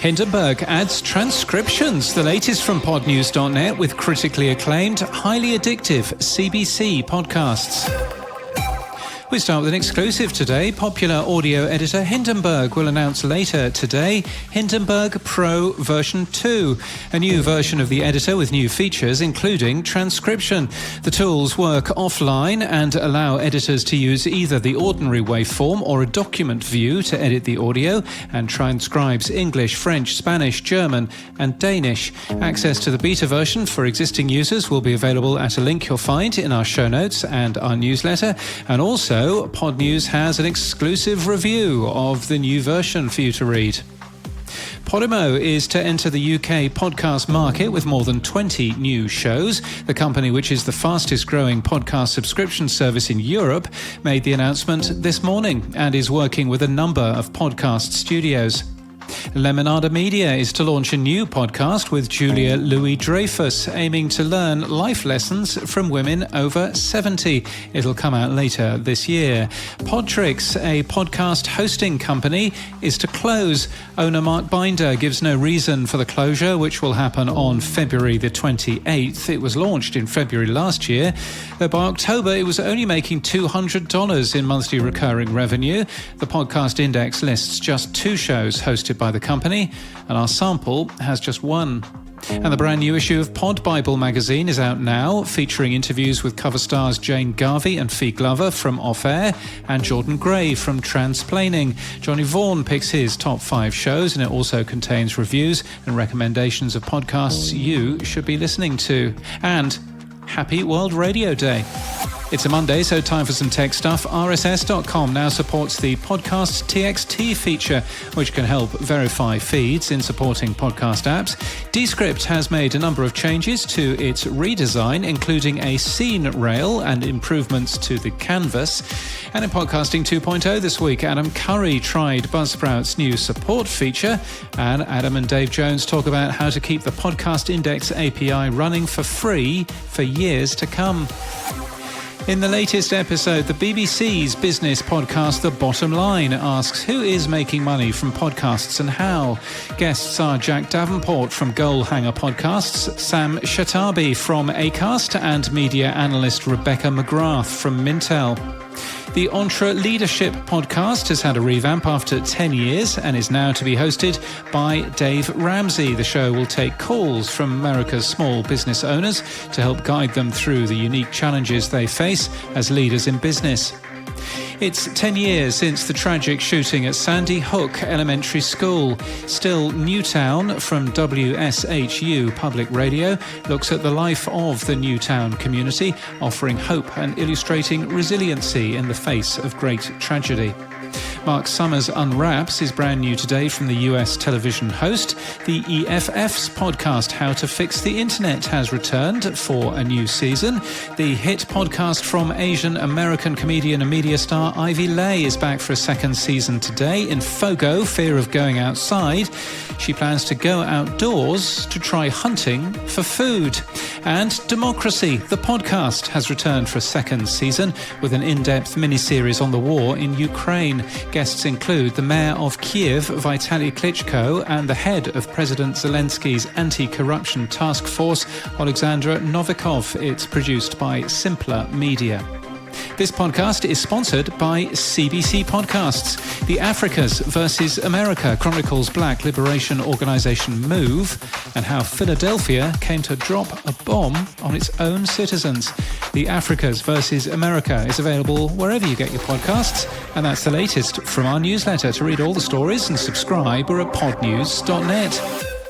Hindenburg adds transcriptions, the latest from Podnews.net with critically acclaimed, highly addictive CBC podcasts. We start with an exclusive today. Popular audio editor Hindenburg will announce later today Hindenburg PRO version 2, a new version of the editor with new features, including transcription. The tools work offline and allow editors to use either the ordinary waveform or a document view to edit the audio, and transcribes English, French, Spanish, German, and Danish. Access to the beta version for existing users will be available at a link you'll find in our show notes and our newsletter, and also Podnews has an exclusive review of the new version for you to read. Podimo is to enter the UK podcast market with more than 20 new shows. The company, which is the fastest growing podcast subscription service in Europe, made the announcement this morning and is working with a number of podcast studios. Lemonada Media is to launch a new podcast with Julia Louis-Dreyfus, aiming to learn life lessons from women over 70. It'll come out later this year. Podtrix, a podcast hosting company, is to close. Owner Mark Binder gives no reason for the closure, which will happen on February the 28th. It was launched in February last year, though by October it was only making $200 in monthly recurring revenue. The Podcast Index lists just 2 shows hosted by the company, and our sample has just 1. And the brand new issue of Pod Bible magazine is out now, featuring interviews with cover stars Jane Garvey and Fee Glover from Off Air and Jordan Gray from Transplaining. Johnny Vaughan picks his top 5 shows, and it also contains reviews and recommendations of podcasts you should be listening to. And happy World Radio Day. It's a Monday, so time for some tech stuff. RSS.com now supports the Podcast TXT feature, which can help verify feeds in supporting podcast apps. Descript has made a number of changes to its redesign, including a scene rail and improvements to the canvas. And in Podcasting 2.0 this week, Adam Curry tried Buzzsprout's new support feature, and Adam and Dave Jones talk about how to keep the Podcast Index API running for free for years to come. In the latest episode, the BBC's business podcast The Bottom Line asks who is making money from podcasts and how. Guests are Jack Davenport from Goal Hanger Podcasts, Sam Shatabi from Acast, and media analyst Rebecca McGrath from Mintel. The Entre Leadership podcast has had a revamp after 10 years and is now to be hosted by Dave Ramsey. The show will take calls from America's small business owners to help guide them through the unique challenges they face as leaders in business. It's 10 years since the tragic shooting at Sandy Hook Elementary School. Still, Newtown from WSHU Public Radio looks at the life of the Newtown community, offering hope and illustrating resiliency in the face of great tragedy. Mark Summers Unwraps is brand new today from the US television host. The EFF's podcast How to Fix the Internet has returned for a new season. The hit podcast from Asian American comedian and media star Ivy Leigh is back for a second season today. In Fogo, Fear of Going Outside, she plans to go outdoors to try hunting for food. And Democracy, the podcast, has returned for a second season with an in-depth mini-series on the war in Ukraine. Guests include the mayor of Kiev, Vitaly Klitschko, and the head of President Zelensky's anti-corruption task force, Alexandra Novikov. It's produced by Simpler Media. This podcast is sponsored by CBC Podcasts. The Africas versus America chronicles Black liberation organization MOVE and how Philadelphia came to drop a bomb on its own citizens. The Africas versus America is available wherever you get your podcasts, and that's the latest from our newsletter. To read all the stories and subscribe, we're at podnews.net.